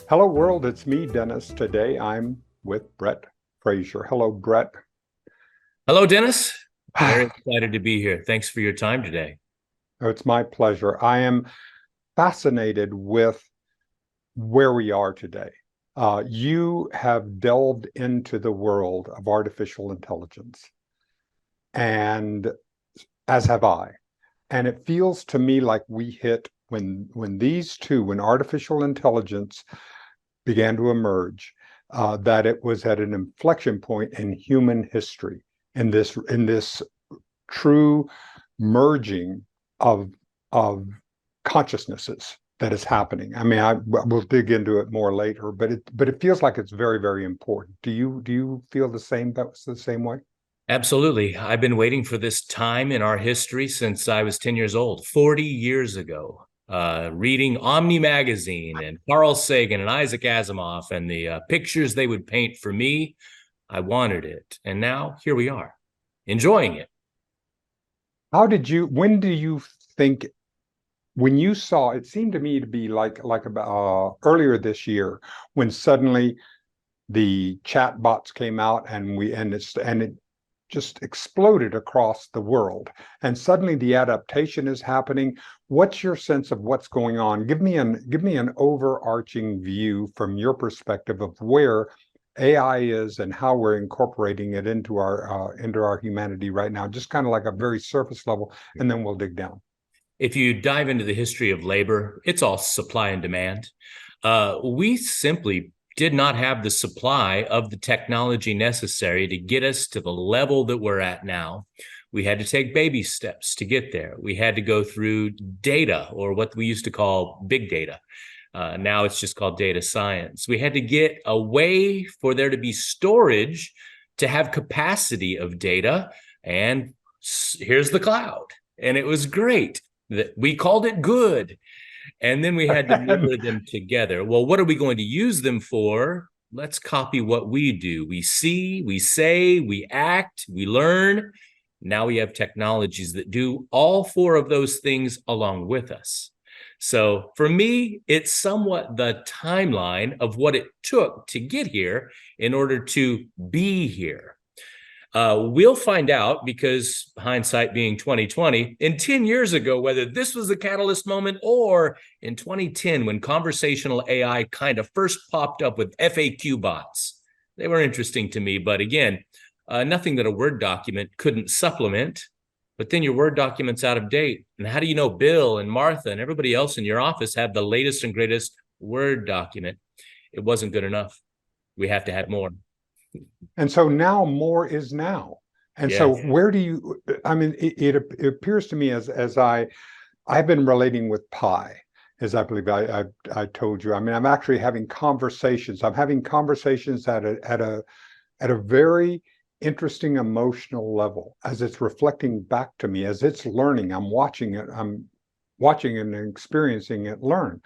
Hello world, it's me, Dennis. Today I'm with Brett Fraser. Hello, Brett. Hello, Dennis. Very excited to be here. Thanks for your time today. Oh, it's my pleasure. I am fascinated with where we are today. You have delved into the world of artificial intelligence, and as have I. And it feels to me like we hit when artificial intelligence began to emerge, that it was at an inflection point in human history, in this true merging of of consciousnesses that is happening. I mean, we'll dig into it more later, but it feels like it's very, very important. Do you feel the same? That's the same way? Absolutely. I've been waiting for this time in our history since I was 10 years old, 40 years ago, reading Omni magazine and Carl Sagan and Isaac Asimov and the pictures they would paint for me. I wanted it. And now here we are, enjoying it. When do you think, when you saw, it seemed to me to be like about earlier this year, when suddenly the chat bots came out, and it just exploded across the world, and suddenly the adaptation is happening. What's your sense of what's going on? Give me an overarching view from your perspective of where AI is and how we're incorporating it into our humanity right now, just kind of like a very surface level, and then we'll dig down. If you dive into the history of labor, it's all supply and demand. We simply did not have the supply of the technology necessary to get us to the level that we're at now. We had to take baby steps to get there. We had to go through data, or what we used to call big data. Now it's just called data science. We had to get a way for there to be storage to have capacity of data. And here's the cloud. And it was great. We called it good. And then we had to layer them together. Well, what are we going to use them for? Let's copy what we do. We see, we say, we act, we learn. Now we have technologies that do all four of those things along with us. So for me, it's somewhat the timeline of what it took to get here in order to be here. We'll find out, because hindsight being 2020, in 10 years ago, whether this was the catalyst moment, or in 2010 when conversational AI kind of first popped up with FAQ bots. They were interesting to me, but again, nothing that a Word document couldn't supplement. But then your Word document's out of date. And how do you know Bill and Martha and everybody else in your office have the latest and greatest Word document? It wasn't good enough. We have to have more. And so now more is now. And so Yes. where do you, I mean, it appears to me, I've been relating with pi, as I believe I told you. I mean, I'm actually having conversations. I'm having conversations at a very interesting emotional level, as it's reflecting back to me, as it's learning. I'm watching it. I'm watching and experiencing it learn.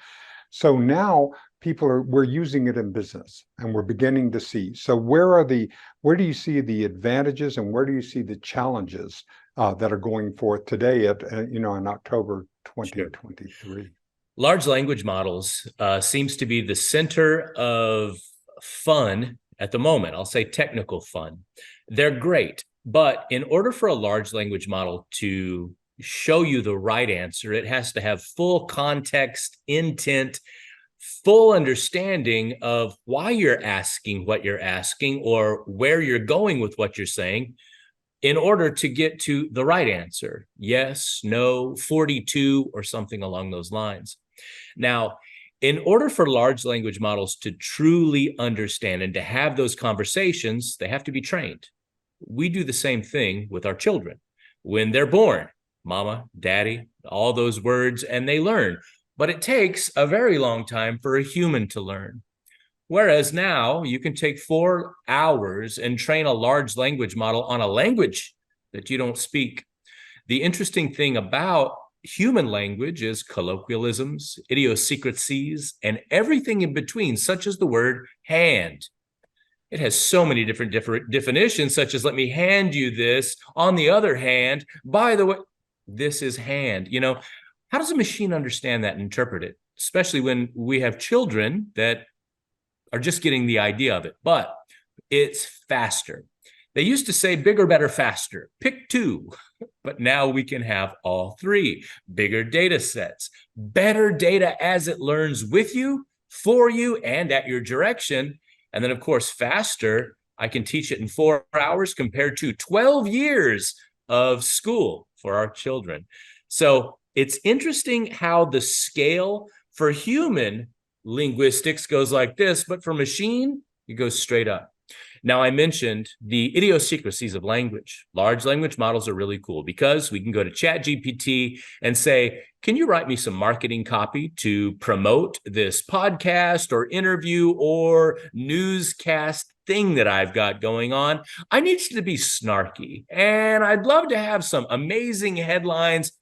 So now we're using it in business, and we're beginning to see. So where do you see the advantages, and where do you see the challenges that are going forth today in October Sure. 2023? Large language models seems to be the center of fun at the moment. I'll say technical fun. They're great, but in order for a large language model to show you the right answer, it has to have full context, intent, full understanding of why you're asking what you're asking, or where you're going with what you're saying, in order to get to the right answer. Yes, no, 42, or something along those lines. Now, in order for large language models to truly understand and to have those conversations, they have to be trained. We do the same thing with our children. When they're born, mama, daddy, all those words, and they learn. But it takes a very long time for a human to learn. Whereas now you can take 4 hours and train a large language model on a language that you don't speak. The interesting thing about human language is colloquialisms, idiosyncrasies, and everything in between, such as the word hand. It has so many different definitions, such as, let me hand you this. On the other hand, by the way, this is hand. How does a machine understand that and interpret it? Especially when we have children that are just getting the idea of it, but it's faster. They used to say bigger, better, faster. Pick two. But now we can have all three. Bigger data sets, better data as it learns with you, for you, and at your direction. And then, of course, faster. I can teach it in 4 hours compared to 12 years of school for our children. So it's interesting how the scale for human linguistics goes like this, but for machine, it goes straight up. Now, I mentioned the idiosyncrasies of language. Large language models are really cool because we can go to ChatGPT and say, can you write me some marketing copy to promote this podcast or interview or newscast thing that I've got going on? I need you to be snarky, and I'd love to have some amazing headlines.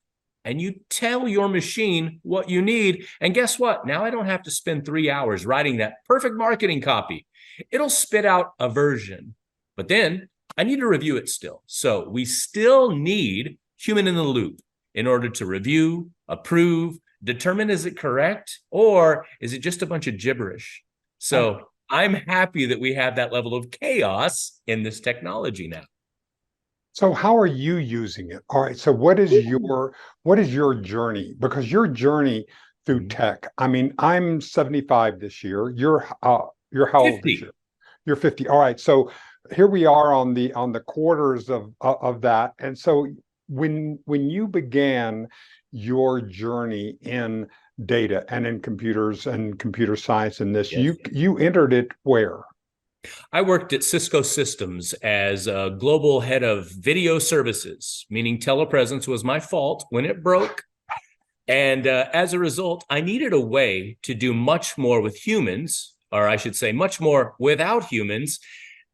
And you tell your machine what you need. And guess what? Now I don't have to spend 3 hours writing that perfect marketing copy. It'll spit out a version, but then I need to review it still. So we still need human in the loop in order to review, approve, determine, is it correct, or is it just a bunch of gibberish? So I'm happy that we have that level of chaos in this technology now. So how are you using it? All right. So what is your journey? Because your journey through tech, I mean, I'm 75 this year. You're how old this year? You're 50. All right. So here we are on the quarters of that. And so when you began your journey in data and in computers and computer science and this, Yes. you entered it where? I worked at Cisco Systems as a global head of video services, meaning telepresence was my fault when it broke. And as a result, I needed a way to do much more with humans, or I should say much more without humans,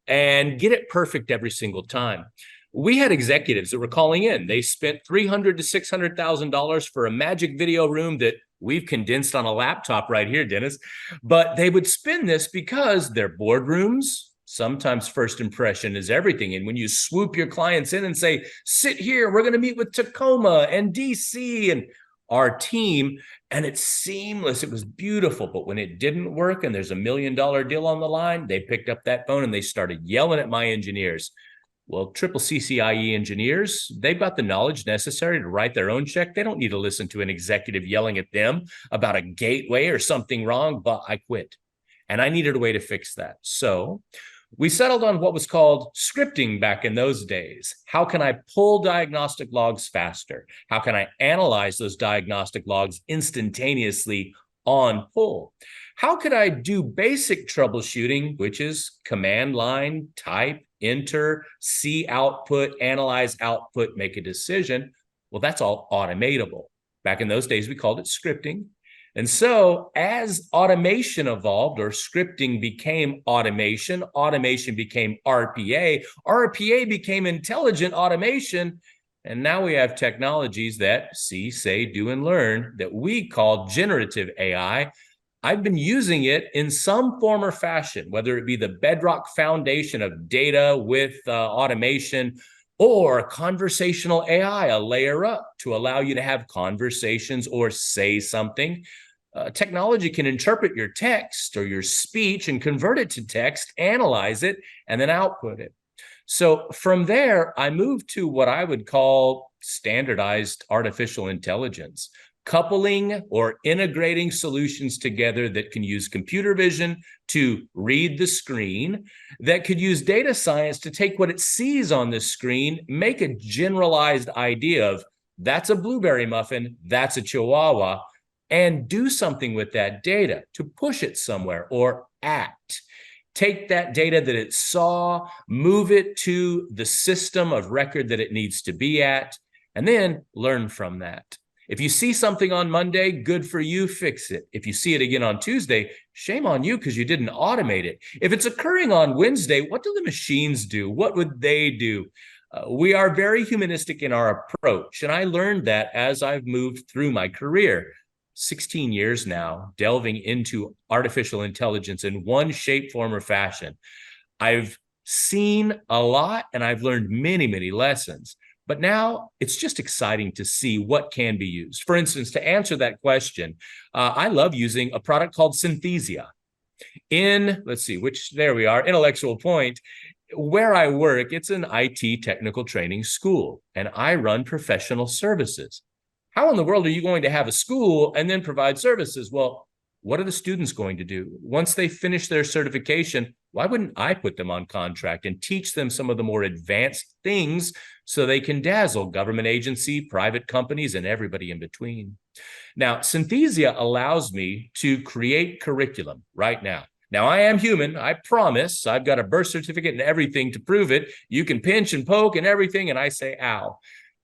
and get it perfect every single time. We had executives that were calling in. They spent $300,000 to $600,000 for a magic video room that we've condensed on a laptop right here, Dennis. But they would spend this because their boardrooms, sometimes first impression is everything. And when you swoop your clients in and say, sit here, we're going to meet with Tacoma and DC and our team, and it's seamless. It was beautiful. But when it didn't work and there's $1 million deal on the line, they picked up that phone and they started yelling at my engineers. Well, triple CCIE engineers, they've got the knowledge necessary to write their own check. They don't need to listen to an executive yelling at them about a gateway or something wrong, but I quit. And I needed a way to fix that. So we settled on what was called scripting back in those days. How can I pull diagnostic logs faster? How can I analyze those diagnostic logs instantaneously on pull? How could I do basic troubleshooting, which is command line, type, enter, see output, analyze output, make a decision? Well, that's all automatable. Back in those days, we called it scripting. And so as automation evolved, or scripting became automation, automation became RPA, RPA became intelligent automation, and now we have technologies that see, say, do, and learn that we call generative AI. I've been using it in some form or fashion, whether it be the bedrock foundation of data with automation, or conversational AI, a layer up to allow you to have conversations or say something. Technology can interpret your text or your speech and convert it to text, analyze it, and then output it. So from there, I moved to what I would call standardized artificial intelligence, coupling or integrating solutions together that can use computer vision to read the screen, that could use data science to take what it sees on the screen, make a generalized idea of that's a blueberry muffin, that's a chihuahua, and do something with that data to push it somewhere or act. Take that data that it saw, move it to the system of record that it needs to be at, and then learn from that. If you see something on Monday, good for you, fix it. If you see it again on Tuesday, shame on you because you didn't automate it. If it's occurring on Wednesday, what do the machines do? What would they do? We are very humanistic in our approach, and I learned that as I've moved through my career. 16 years now, delving into artificial intelligence in one shape, form, or fashion. I've seen a lot and I've learned many, many lessons. But now it's just exciting to see what can be used. For instance, to answer that question, I love using a product called Synthesia. Let's see, there we are, intellectual point. Where I work, it's an IT technical training school, and I run professional services. How in the world are you going to have a school and then provide services? Well, what are the students going to do? Once they finish their certification, why wouldn't I put them on contract and teach them some of the more advanced things so they can dazzle government agency, private companies, and everybody in between? Now, Synthesia allows me to create curriculum right now. Now, I am human, I promise. I've got a birth certificate and everything to prove it. You can pinch and poke and everything, and I say, ow.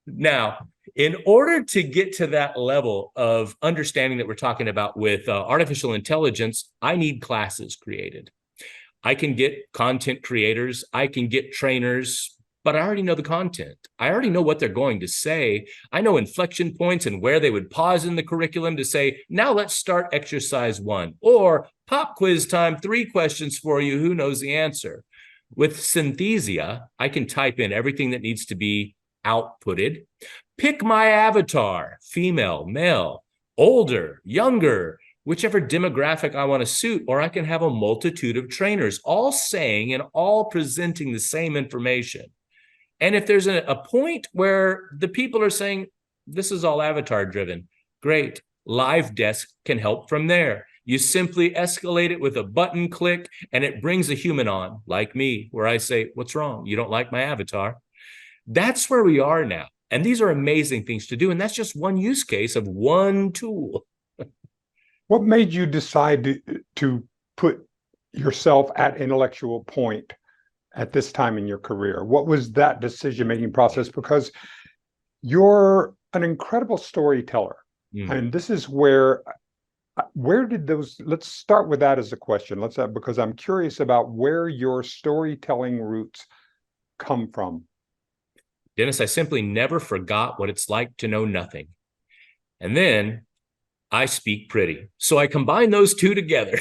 Now, in order to get to that level of understanding that we're talking about with artificial intelligence, I need classes created. I can get content creators, I can get trainers, but I already know the content. I already know what they're going to say. I know inflection points and where they would pause in the curriculum to say, now let's start exercise 1, or pop quiz time, 3 questions for you, who knows the answer? With Synthesia, I can type in everything that needs to be outputted, pick my avatar, female, male, older, younger, whichever demographic I want to suit, or I can have a multitude of trainers all saying and all presenting the same information. And if there's a point where the people are saying, this is all avatar driven, great, Live Desk can help from there. You simply escalate it with a button click and it brings a human on, like me, where I say, what's wrong? You don't like my avatar? That's where we are now. And these are amazing things to do. And that's just one use case of one tool. What made you decide to put yourself at intellectual point at this time in your career? What was that decision-making process? Because you're an incredible storyteller. And this is where did those, let's start with that as a question. Because I'm curious about where your storytelling roots come from. Dennis, I simply never forgot what it's like to know nothing. And then I speak pretty. So I combine those two together,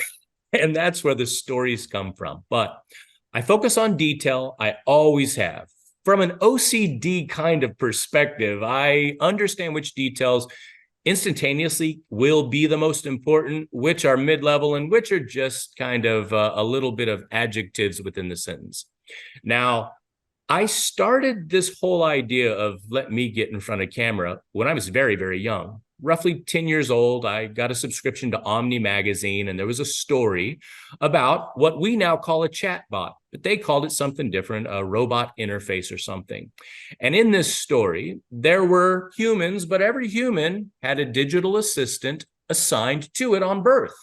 and that's where the stories come from. But I focus on detail. I always have. From an OCD kind of perspective, I understand which details instantaneously will be the most important, which are mid-level, and which are just kind of a little bit of adjectives within the sentence. Now, I started this whole idea of let me get in front of camera when I was very, very young. Roughly 10 years old, I got a subscription to Omni magazine, and there was a story about what we now call a chatbot, but they called it something different, a robot interface or something. And in this story, there were humans, but every human had a digital assistant assigned to it on birth.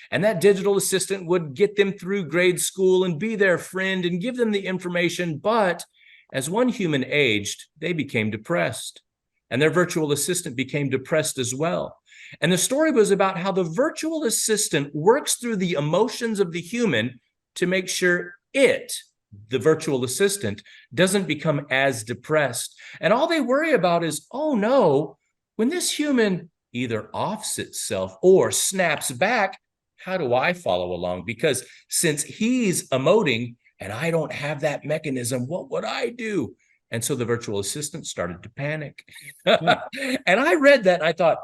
And that digital assistant would get them through grade school and be their friend and give them the information. But as one human aged, they became depressed. And their virtual assistant became depressed as well. And the story was about how the virtual assistant works through the emotions of the human to make sure it, the virtual assistant, doesn't become as depressed. And all they worry about is, oh no, when this human either offs itself or snaps back, how do I follow along? Because since he's emoting and I don't have that mechanism, what would I do? And so the virtual assistant started to panic. And I read that and I thought,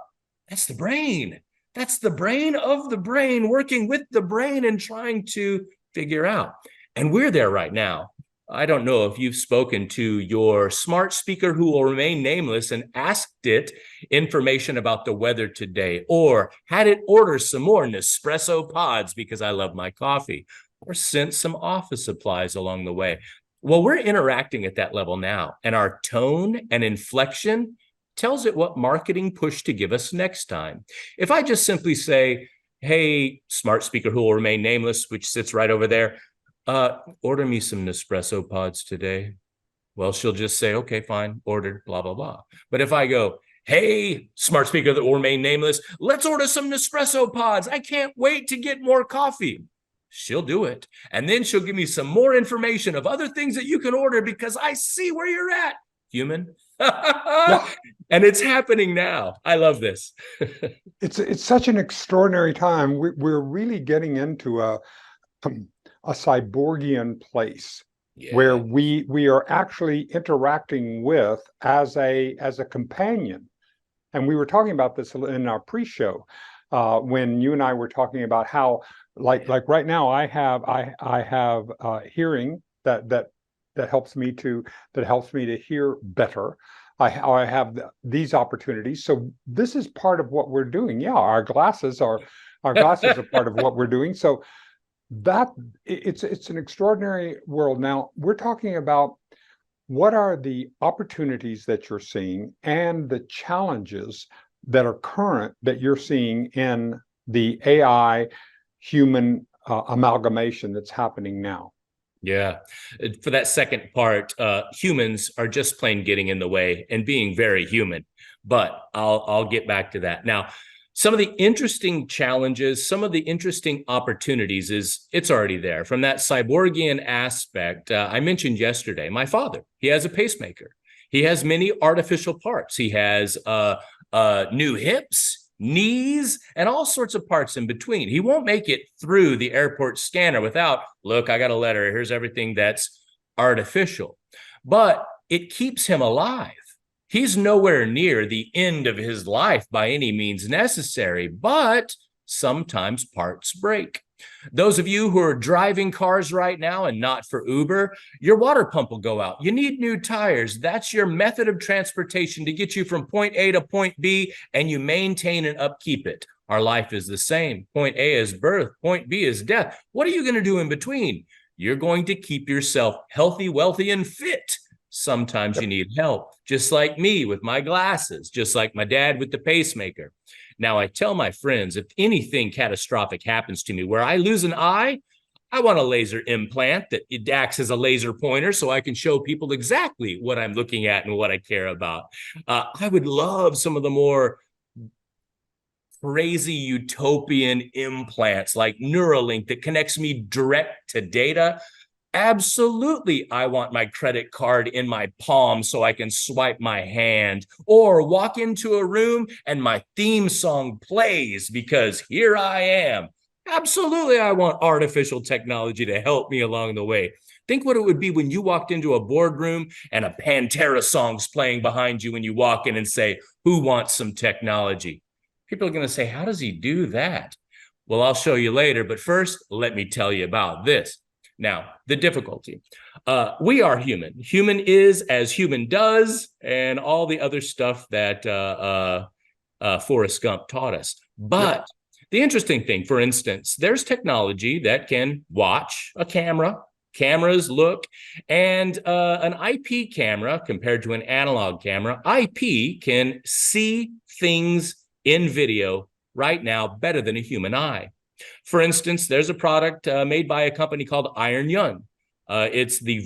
that's the brain. That's the brain of the brain working with the brain and trying to figure out. And we're there right now. I don't know if you've spoken to your smart speaker who will remain nameless and asked it information about the weather today, or had it order some more Nespresso pods because I love my coffee, or sent some office supplies along the way. Well, we're interacting at that level now, and our tone and inflection tells it what marketing push to give us next time. If I just simply say, hey, smart speaker who will remain nameless, which sits right over there, order me some Nespresso pods today. Well, she'll just say, okay, fine, ordered, blah, blah, blah. But if I go, hey, smart speaker that will remain nameless, let's order some Nespresso pods. I can't wait to get more coffee. She'll do it. And then she'll give me some more information of other things that you can order because I see where you're at, human. And it's happening now. I love this. It's such an extraordinary time. We're really getting into a cyborgian place where we are actually interacting with as a companion. And we were talking about this in our pre-show when you and I were talking about how Like right now, I have hearing that helps me to hear better. I have these opportunities. So this is part of what we're doing. Yeah, our glasses are part of what we're doing. So that it's an extraordinary world. Now we're talking about what are the opportunities that you're seeing and the challenges that are current that you're seeing in the AI human amalgamation that's happening now. Yeah. For that second part, humans are just plain getting in the way and being very human. But I'll get back to that. Now, some of the interesting challenges, some of the interesting opportunities is it's already there. From that cyborgian aspect, I mentioned yesterday, my father, he has a pacemaker. He has many artificial parts. He has new hips, knees, and all sorts of parts in between. He won't make it through the airport scanner without, look, I got a letter. Here's everything that's artificial. But it keeps him alive. He's nowhere near the end of his life by any means necessary, but sometimes parts break. Those of you who are driving cars right now and not for Uber, your water pump will go out. You need new tires. That's your method of transportation to get you from point A to point B, and you maintain and upkeep it. Our life is the same. Point A is birth. Point B is death. What are you going to do in between? You're going to keep yourself healthy, wealthy, and fit. Sometimes you need help, just like me with my glasses, just like my dad with the pacemaker. Now, I tell my friends, if anything catastrophic happens to me where I lose an eye, I want a laser implant that it acts as a laser pointer so I can show people exactly what I'm looking at and what I care about. I would love some of the more crazy utopian implants like Neuralink that connects me direct to data. Absolutely, I want my credit card in my palm so I can swipe my hand or walk into a room and my theme song plays because here I am. Absolutely, I want artificial technology to help me along the way. Think what it would be when you walked into a boardroom and a Pantera song's playing behind you when you walk in and say, who wants some technology? People are going to say, how does he do that? Well, I'll show you later, but first, let me tell you about this. Now, the difficulty. We are human. Human is as human does, and all the other stuff that Forrest Gump taught us. But the interesting thing, for instance, there's technology that can watch a camera, cameras look, and an IP camera compared to an analog camera, IP can see things in video right now better than a human eye. For instance, there's a product made by a company called Iron Young. It's the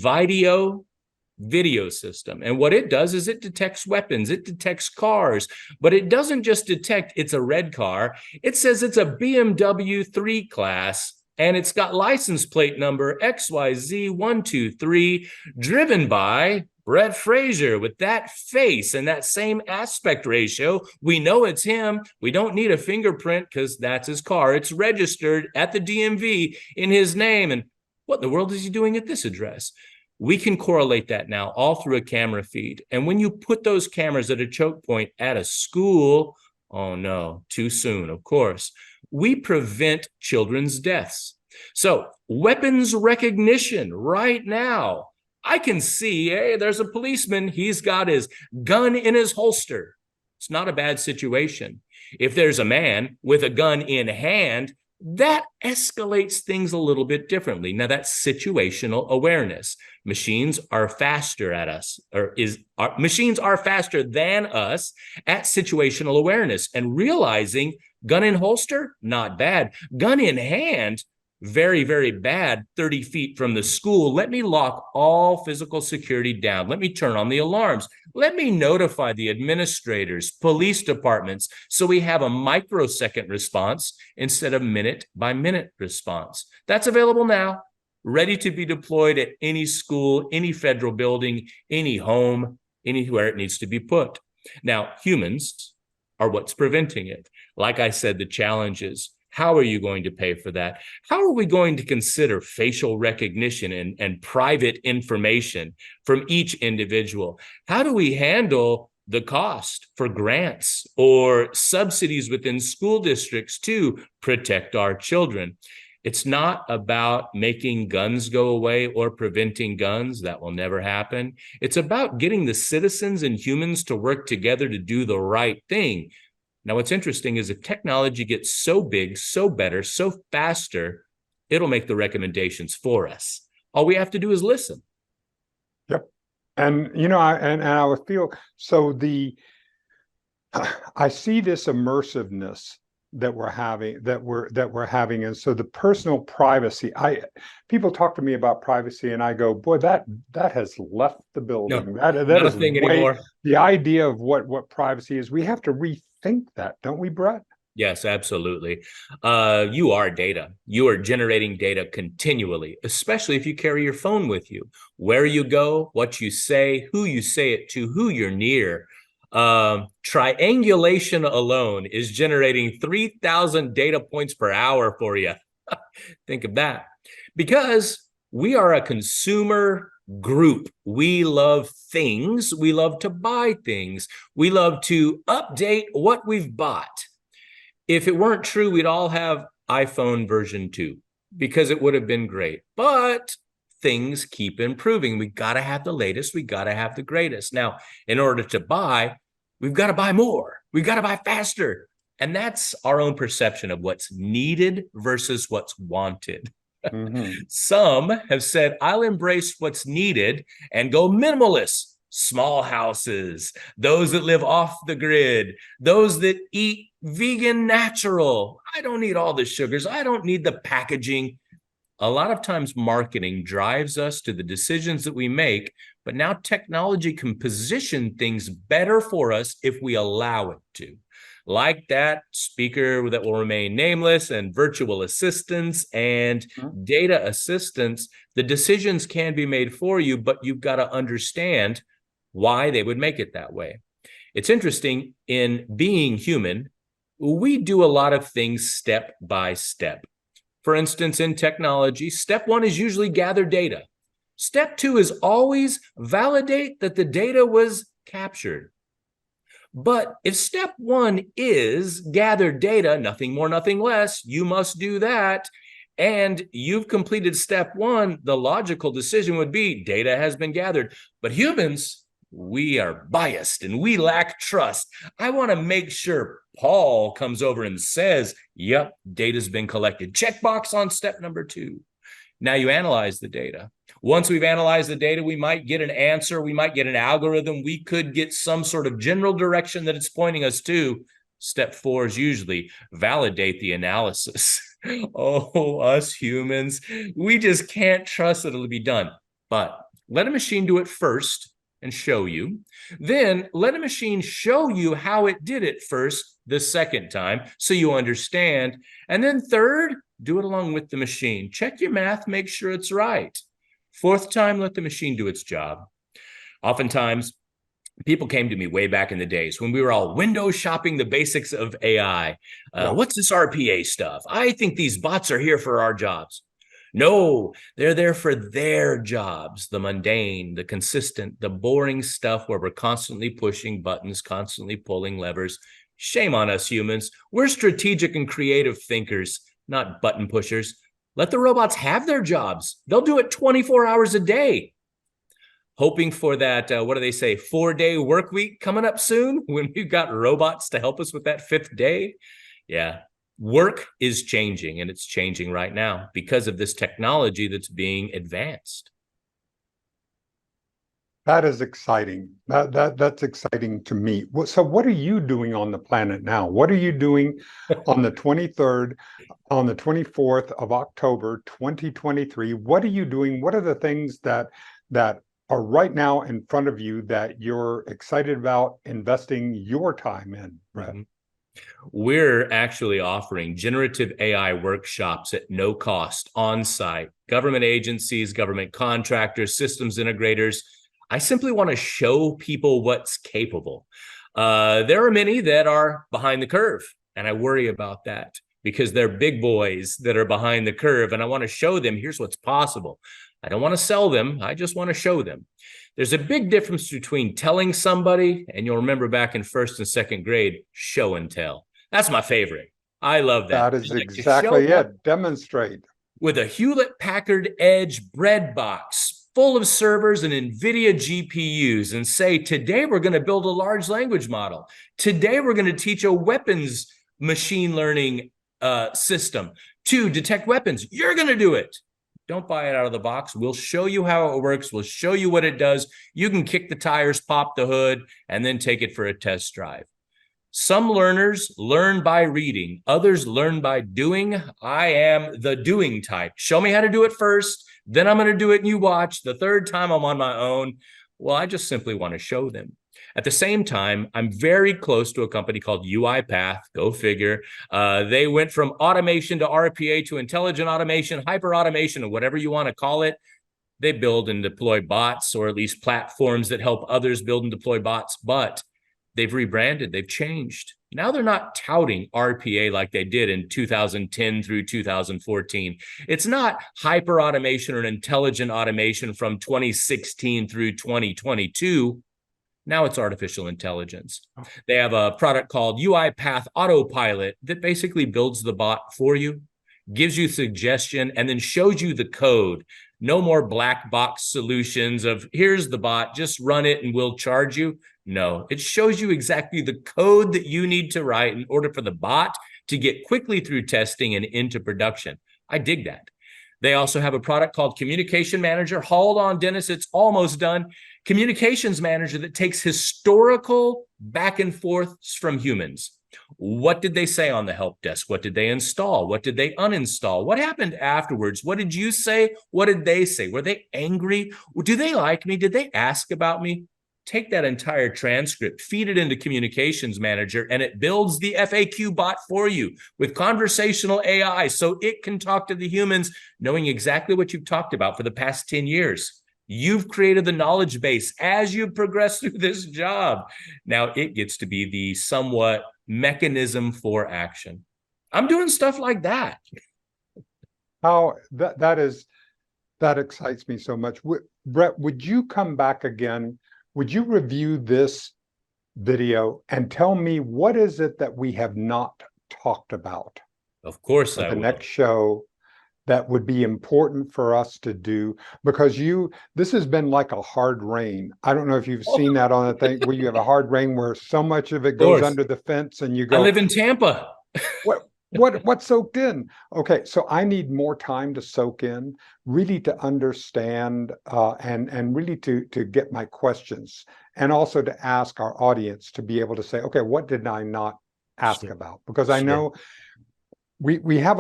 video system. And what it does is it detects weapons, it detects cars, but it doesn't just detect it's a red car. It says it's a BMW 3 class, and it's got license plate number XYZ123, driven by Brett Fraser with that face and that same aspect ratio. We know it's him. We don't need a fingerprint because that's his car. It's registered at the DMV in his name. And what in the world is he doing at this address? We can correlate that now all through a camera feed. And when you put those cameras at a choke point at a school, oh no, too soon, of course, we prevent children's deaths. So weapons recognition right now. I can see, hey, there's a policeman. He's got his gun in his holster. It's not a bad situation. If there's a man with a gun in hand, that escalates things a little bit differently. Now, that's situational awareness. Machines are faster at us, machines are faster than us at situational awareness. And realizing gun in holster, not bad. Gun in hand, very, very bad. 30 feet from the school. Let me lock all physical security down. Let me turn on the alarms. Let me notify the administrators, police departments, so we have a microsecond response instead of minute by minute response. That's available now, ready to be deployed at any school, any federal building, any home, anywhere it needs to be put. Now, humans are what's preventing it. Like I said, the challenges. How are you going to pay for that? How are we going to consider facial recognition and private information from each individual? How do we handle the cost for grants or subsidies within school districts to protect our children? It's not about making guns go away or preventing guns. That will never happen. It's about getting the citizens and humans to work together to do the right thing. Now, what's interesting is if technology gets so big, so better, so faster, it'll make the recommendations for us. All we have to do is listen. Yep. And, you know, I would feel, so I see this immersiveness that we're having, and so the personal privacy. People talk to me about privacy, and I go, boy, that has left the building. No, That not a is thing anymore. The idea of what privacy is. We have to rethink that, don't we, Brett? Yes, absolutely. You are data. You are generating data continually, especially if you carry your phone with you. Where you go, what you say it to, who you're near. Triangulation alone is generating 3,000 data points per hour for you. Think of that. Because we are a consumer group. We love things. We love to buy things. We love to update what we've bought. If it weren't true, we'd all have iPhone version 2 because it would have been great. But things keep improving. We got to have the latest. We got to have the greatest. Now, in order to buy, we've got to buy more. We've got to buy faster. And that's our own perception of what's needed versus what's wanted. Mm-hmm. Some have said, I'll embrace what's needed and go minimalist. Small houses, those that live off the grid, those that eat vegan natural. I don't need all the sugars. I don't need the packaging. A lot of times marketing drives us to the decisions that we make, but now technology can position things better for us if we allow it to. Like that speaker that will remain nameless and virtual assistants and data assistants, the decisions can be made for you, but you've got to understand why they would make it that way. It's interesting, in being human, we do a lot of things step by step. For instance, in technology, step 1 is usually gather data. Step 2 is always validate that the data was captured. But if step 1 is gather data, nothing more, nothing less, you must do that, and you've completed step 1, the logical decision would be data has been gathered. But humans, we are biased and we lack trust. I want to make sure Paul comes over and says, yep, data's been collected. Checkbox on step number 2. Now you analyze the data. Once we've analyzed the data, we might get an answer. We might get an algorithm. We could get some sort of general direction that it's pointing us to. Step 4 is usually validate the analysis. Oh, us humans, we just can't trust that it'll be done. But let a machine do it first and show you. Then let a machine show you how it did it first the second time so you understand. And then third, do it along with the machine. Check your math, make sure it's right. Fourth time, let the machine do its job. Oftentimes, people came to me way back in the days when we were all window shopping the basics of AI. What's this RPA stuff? I think these bots are here for our jobs. No, they're there for their jobs, the mundane, the consistent, the boring stuff where we're constantly pushing buttons, constantly pulling levers. Shame on us humans. We're strategic and creative thinkers, not button pushers. Let the robots have their jobs. They'll do it 24 hours a day. Hoping for that, what do they say, 4-day work week coming up soon when we've got robots to help us with that 5th day? Yeah. Work is changing, and it's changing right now because of this technology that's being advanced. That is exciting. That's exciting to me. So what are you doing on the planet now? What are you doing on the 23rd, on the 24th of October, 2023? What are you doing? What are the things that are right now in front of you that you're excited about investing your time in, Brett? Mm-hmm. We're actually offering generative AI workshops at no cost on site. Government agencies, government contractors, systems integrators. I simply want to show people what's capable. There are many that are behind the curve, and I worry about that because they're big boys that are behind the curve, and I want to show them here's what's possible. I don't want to sell them. I just want to show them. There's a big difference between telling somebody, and you'll remember back in 1st and 2nd grade, show and tell. That's my favorite. I love that. That is exactly it. Demonstrate. with a Hewlett-Packard Edge bread box full of servers and NVIDIA GPUs and say, today we're going to build a large language model. Today we're going to teach a weapons machine learning system to detect weapons. You're going to do it. Don't buy it out of the box. We'll show you how it works. We'll show you what it does. You can kick the tires, pop the hood, and then take it for a test drive. Some learners learn by reading. Others learn by doing. I am the doing type. Show me how to do it first. Then I'm going to do it and you watch. The third time I'm on my own. Well, I just simply want to show them. At the same time, I'm very close to a company called UiPath. Go figure. They went from automation to RPA to intelligent automation, hyper automation, or whatever you want to call it. They build and deploy bots, or at least platforms that help others build and deploy bots, but they've rebranded, they've changed. Now they're not touting RPA like they did in 2010 through 2014. It's not hyper automation or intelligent automation from 2016 through 2022. Now it's artificial intelligence. They have a product called UiPath Autopilot that basically builds the bot for you, gives you suggestion, and then shows you the code. No more black box solutions of here's the bot, just run it and we'll charge you. No, it shows you exactly the code that you need to write in order for the bot to get quickly through testing and into production. I dig that. They also have a product called Communication Manager. Hold on, Dennis, it's almost done. Communications Manager that takes historical back and forths from humans. What did they say on the help desk? What did they install? What did they uninstall? What happened afterwards? What did you say? What did they say? Were they angry? Do they like me? Did they ask about me? Take that entire transcript, feed it into Communications Manager, and it builds the FAQ bot for you with conversational AI so it can talk to the humans, knowing exactly what you've talked about for the past 10 years. You've created the knowledge base as you progress through this job. Now it gets to be the somewhat mechanism for action. I'm doing stuff like that. How that excites me so much. Brett, would you come back again? Would you review this video and tell me what is it that we have not talked about? Of course I will. The next show that would be important for us to do, because this has been like a hard rain. I don't know if you've seen that on the thing where you have a hard rain where so much of it goes under the fence and you go, I live in Tampa. What soaked in? Okay, so I need more time to soak in, really to understand, and really to get my questions, and also to ask our audience to be able to say, okay, what did I not ask about? Because I know we have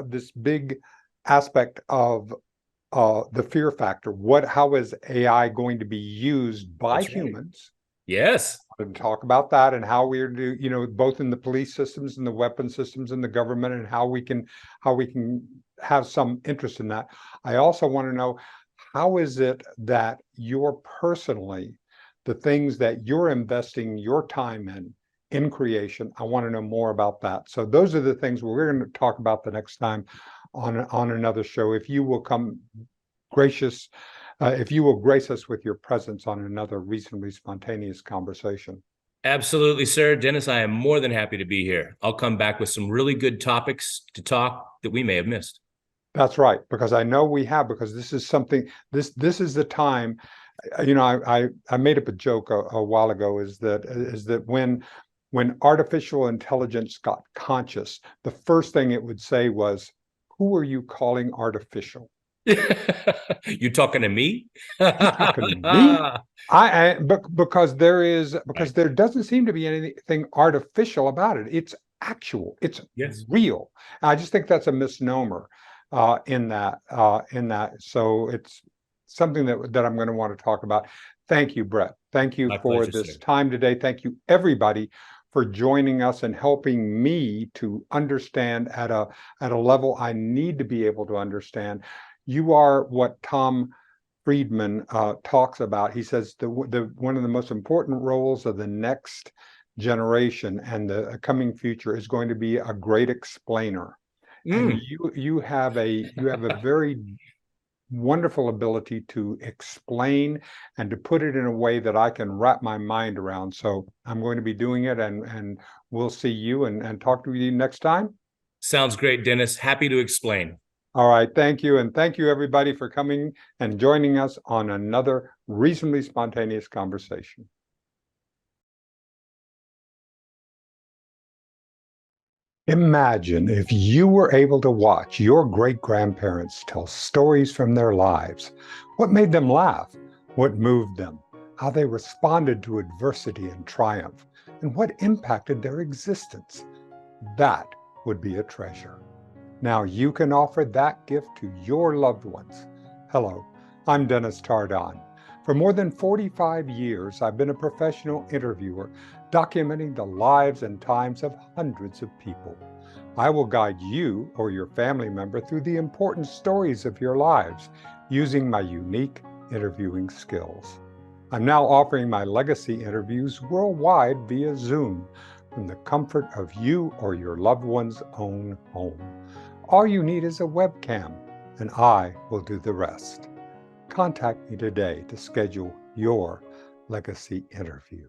this big aspect of the fear factor. How is AI going to be used by humans? Yes. And talk about that and how we're both in the police systems and the weapon systems and the government, and how we can have some interest in that. I also want to know, how is it that you're personally, the things that you're investing your time in creation, I want to know more about that. So those are the things we're going to talk about the next time on another show. If you will come gracious, if you will grace us with your presence on another reasonably spontaneous conversation. Absolutely, sir. Dennis, I am more than happy to be here. I'll come back with some really good topics to talk that we may have missed. That's right, because I know we have, because this is something, this is the time, I made up a joke a while ago, is that when artificial intelligence got conscious, the first thing it would say was, who are you calling artificial? You talking to me? Talking to me? Because there doesn't seem to be anything artificial about it. It's actual. It's real. I just think that's a misnomer in that. So it's something that I'm going to want to talk about. Thank you, Brett. Thank you for this time today. Thank you, everybody, for joining us and helping me to understand at a level I need to be able to understand. You are what Tom Friedman talks about. He says one of the most important roles of the next generation and the coming future is going to be a great explainer. And you have a very wonderful ability to explain and to put it in a way that I can wrap my mind around. So I'm going to be doing it, and we'll see you and talk to you next time. Sounds great, Dennis. Happy to explain. All right, thank you. And thank you, everybody, for coming and joining us on another reasonably spontaneous conversation. Imagine if you were able to watch your great-grandparents tell stories from their lives. What made them laugh? What moved them? How they responded to adversity and triumph? And what impacted their existence? That would be a treasure. Now you can offer that gift to your loved ones. Hello, I'm Dennis Tardan. For more than 45 years, I've been a professional interviewer documenting the lives and times of hundreds of people. I will guide you or your family member through the important stories of your lives using my unique interviewing skills. I'm now offering my legacy interviews worldwide via Zoom from the comfort of you or your loved one's own home. All you need is a webcam, and I will do the rest. Contact me today to schedule your legacy interview.